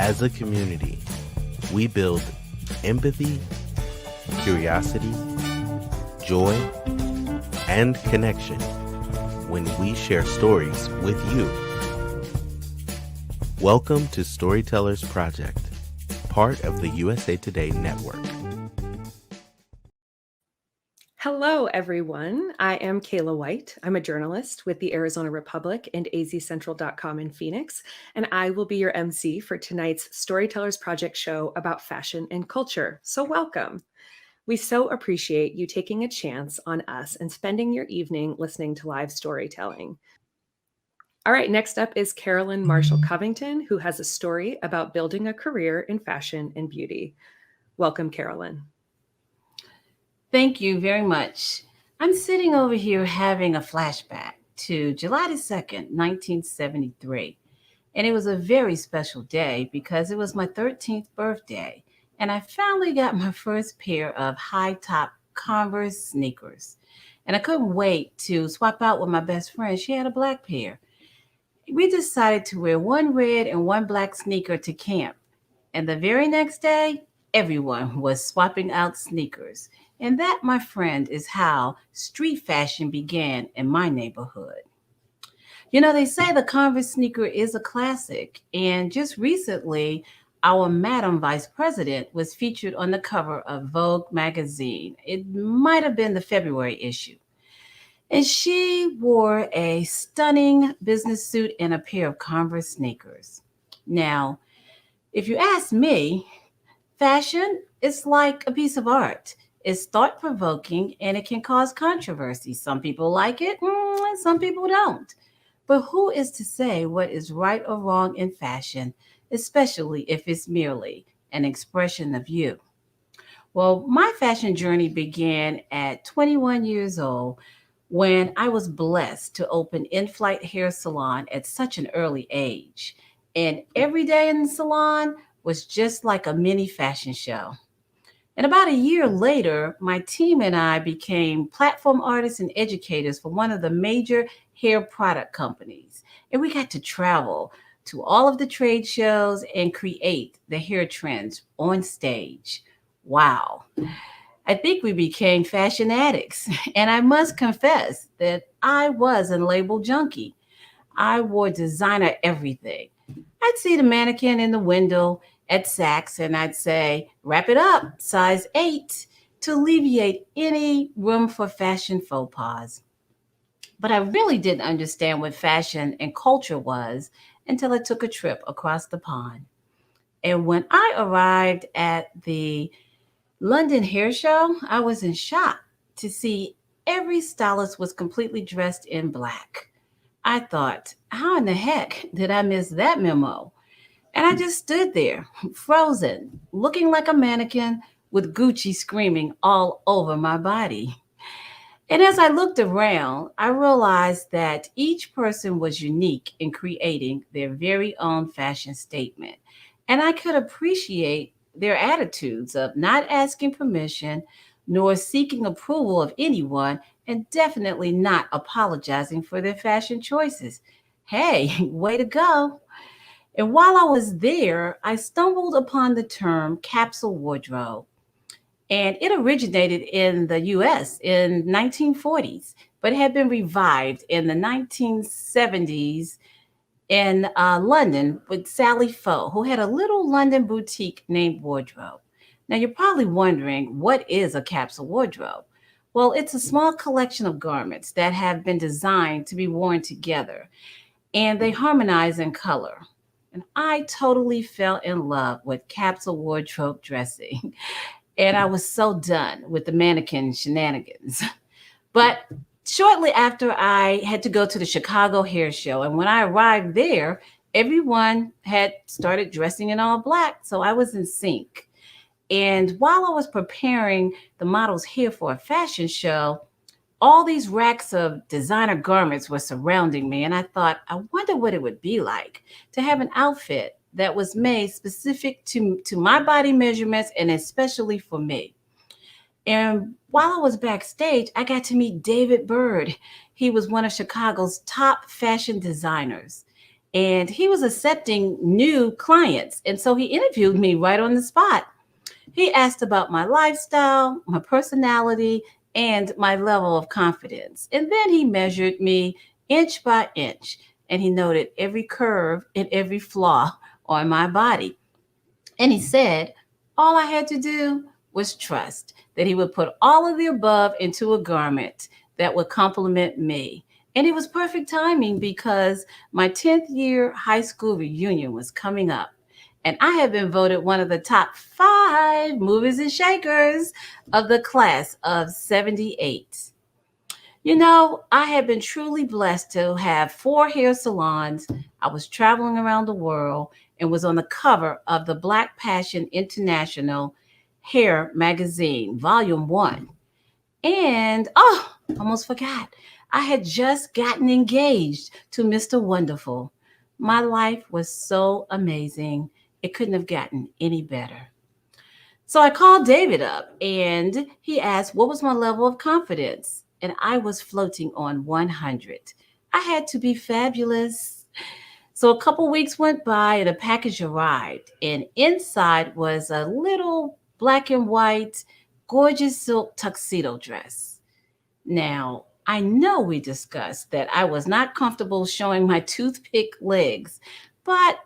As a community, we build empathy, curiosity, joy, and connection when we share stories with you. Welcome to Storytellers Project, part of the USA Today Network. Hello, everyone. I am Kayla White. I'm a journalist with the Arizona Republic and azcentral.com in Phoenix, and I will be your MC for tonight's Storytellers Project show about fashion and culture. So welcome. We so appreciate you taking a chance on us and spending your evening listening to live storytelling. All right, next up is Carolyn Marshall Covington, who has a story about building a career in fashion and beauty. Welcome, Carolyn. Thank you very much. I'm sitting over here having a flashback to July the 2nd, 1973. And it was a very special day because it was my 13th birthday. And I finally got my first pair of high top Converse sneakers. And I couldn't wait to swap out with my best friend. She had a black pair. We decided to wear one red and one black sneaker to camp. And the very next day, everyone was swapping out sneakers. And that, my friend, is how street fashion began in my neighborhood. You know, they say the Converse sneaker is a classic. And just recently, our Madam Vice President was featured on the cover of Vogue magazine. It might have been the February issue. And she wore a stunning business suit and a pair of Converse sneakers. Now, if you ask me, fashion is like a piece of art. It's thought provoking and it can cause controversy. Some people like it, and some people don't. But who is to say what is right or wrong in fashion, especially if it's merely an expression of you? Well, my fashion journey began at 21 years old when I was blessed to open In Flight Hair Salon at such an early age. And every day in the salon was just like a mini fashion show. And about a year later, my team and I became platform artists and educators for one of the major hair product companies. And we got to travel to all of the trade shows and create the hair trends on stage. Wow. I think we became fashion addicts. And I must confess that I was a label junkie. I wore designer everything. I'd see the mannequin in the window at Saks and I'd say, wrap it up, size 8, to alleviate any room for fashion faux pas. But I really didn't understand what fashion and culture was until I took a trip across the pond. And when I arrived at the London Hair Show, I was in shock to see every stylist was completely dressed in black. I thought, how in the heck did I miss that memo? And I just stood there, frozen, looking like a mannequin with Gucci screaming all over my body. And as I looked around, I realized that each person was unique in creating their very own fashion statement. And I could appreciate their attitudes of not asking permission nor seeking approval of anyone, and definitely not apologizing for their fashion choices. Hey, way to go. And while I was there, I stumbled upon the term capsule wardrobe. And it originated in the US in 1940s, but had been revived in the 1970s in London with Sally Foe, who had a little London boutique named Wardrobe. Now, you're probably wondering, what is a capsule wardrobe? Well, it's a small collection of garments that have been designed to be worn together, and they harmonize in color. And I totally fell in love with capsule wardrobe dressing. And I was so done with the mannequin shenanigans. But shortly after, I had to go to the Chicago Hair Show. And when I arrived there, everyone had started dressing in all black. So I was in sync. And while I was preparing the model's hair for a fashion show, all these racks of designer garments were surrounding me. And I thought, I wonder what it would be like to have an outfit that was made specific to my body measurements and especially for me. And while I was backstage, I got to meet David Bird. He was one of Chicago's top fashion designers. and he was accepting new clients. And so he interviewed me right on the spot. He asked about my lifestyle, my personality, and my level of confidence. And then he measured me inch by inch, and he noted every curve and every flaw on my body. And he said, all I had to do was trust that he would put all of the above into a garment that would complement me. And it was perfect timing because my 10th year high school reunion was coming up. And I have been voted one of the top 5 movers and shakers of the class of 78. You know, I have been truly blessed to have 4 hair salons. I was traveling around the world and was on the cover of the Black Passion International Hair Magazine, Volume 1. And, almost forgot, I had just gotten engaged to Mr. Wonderful. My life was so amazing. It couldn't have gotten any better. So I called David up and he asked what was my level of confidence. And I was floating on 100. I had to be fabulous. So a couple weeks went by and a package arrived. And inside was a little black and white, gorgeous silk tuxedo dress. Now, I know we discussed that I was not comfortable showing my toothpick legs, but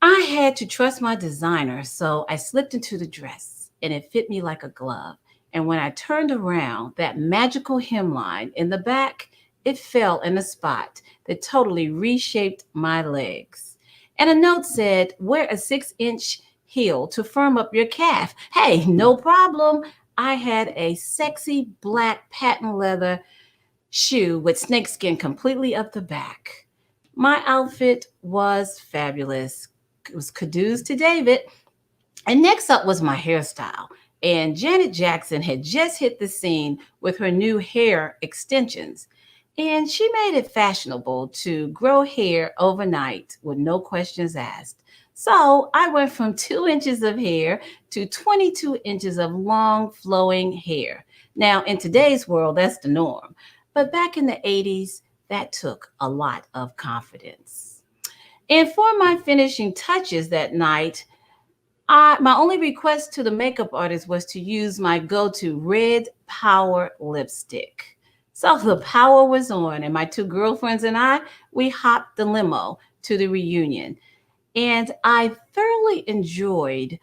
I had to trust my designer, so I slipped into the dress and it fit me like a glove. And when I turned around, that magical hemline in the back, it fell in a spot that totally reshaped my legs. And a note said, wear a 6-inch heel to firm up your calf. Hey, no problem. I had a sexy black patent leather shoe with snakeskin completely up the back. My outfit was fabulous. It was kudos to David. And next up was my hairstyle. And Janet Jackson had just hit the scene with her new hair extensions. And she made it fashionable to grow hair overnight with no questions asked. So I went from 2 inches of hair to 22 inches of long flowing hair. Now, in today's world, that's the norm. But back in the 80s, that took a lot of confidence. And for my finishing touches that night, my only request to the makeup artist was to use my go-to red Power lipstick. So the power was on, and my 2 girlfriends and I, we hopped the limo to the reunion. And I thoroughly enjoyed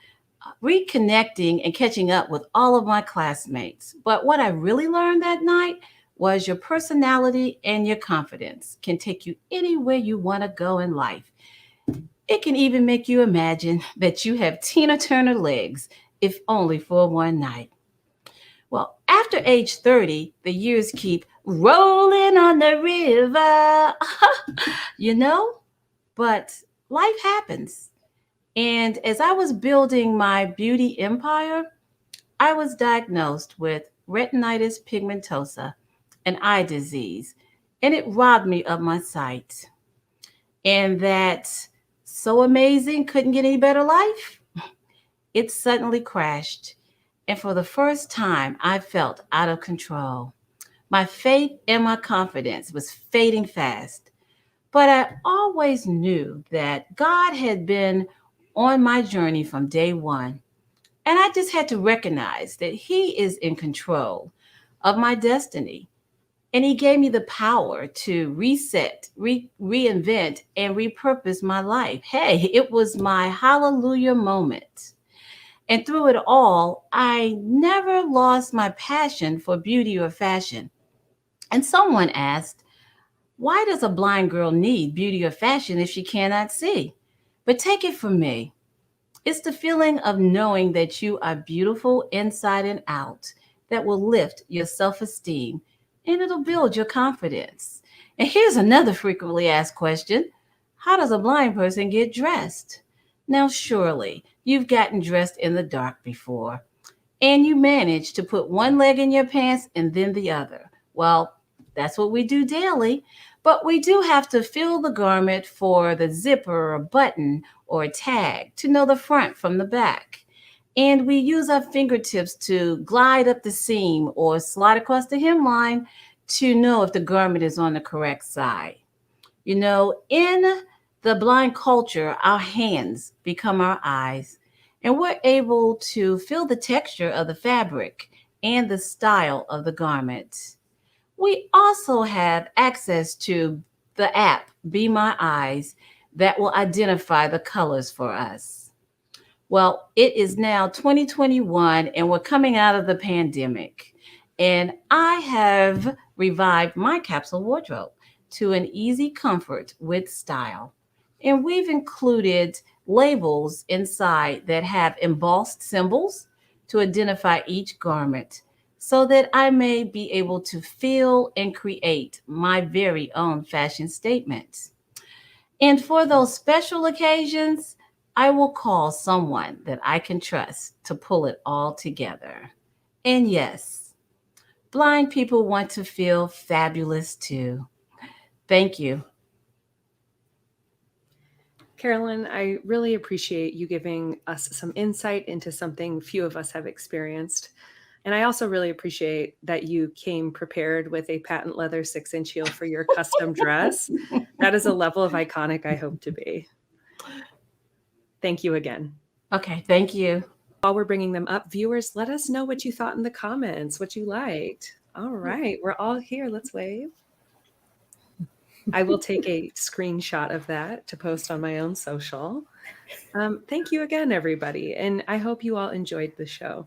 reconnecting and catching up with all of my classmates. But what I really learned that night was your personality and your confidence can take you anywhere you want to go in life. It can even make you imagine that you have Tina Turner legs, if only for one night. Well, after age 30, the years keep rolling on the river, you know, but life happens. And as I was building my beauty empire, I was diagnosed with retinitis pigmentosa, an eye disease, and it robbed me of my sight. And that so amazing, couldn't get any better life, it suddenly crashed. And for the first time, I felt out of control. My faith and my confidence was fading fast. But I always knew that God had been on my journey from day one. And I just had to recognize that He is in control of my destiny. And He gave me the power to reset, reinvent, and repurpose my life. Hey, it was my hallelujah moment. And through it all, I never lost my passion for beauty or fashion. And someone asked, why does a blind girl need beauty or fashion if she cannot see? But take it from me. It's the feeling of knowing that you are beautiful inside and out that will lift your self-esteem and it'll build your confidence. And here's another frequently asked question. How does a blind person get dressed? Now, surely you've gotten dressed in the dark before, and you managed to put one leg in your pants and then the other. Well, that's what we do daily, but we do have to feel the garment for the zipper or button or a tag to know the front from the back. And we use our fingertips to glide up the seam or slide across the hemline to know if the garment is on the correct side. You know, in the blind culture, our hands become our eyes, and we're able to feel the texture of the fabric and the style of the garment. We also have access to the app, Be My Eyes, that will identify the colors for us. Well, it is now 2021 and we're coming out of the pandemic. And I have revived my capsule wardrobe to an easy comfort with style. And we've included labels inside that have embossed symbols to identify each garment so that I may be able to feel and create my very own fashion statements. And for those special occasions, I will call someone that I can trust to pull it all together. And yes, blind people want to feel fabulous too. Thank you. Carolyn, I really appreciate you giving us some insight into something few of us have experienced. And I also really appreciate that you came prepared with a patent leather 6-inch heel for your custom dress. That is a level of iconic I hope to be. Thank you again. Okay, thank you. While we're bringing them up, viewers, let us know what you thought in the comments, what you liked. All right, we're all here. Let's wave. I will take a screenshot of that to post on my own social. Thank you again, everybody. And I hope you all enjoyed the show.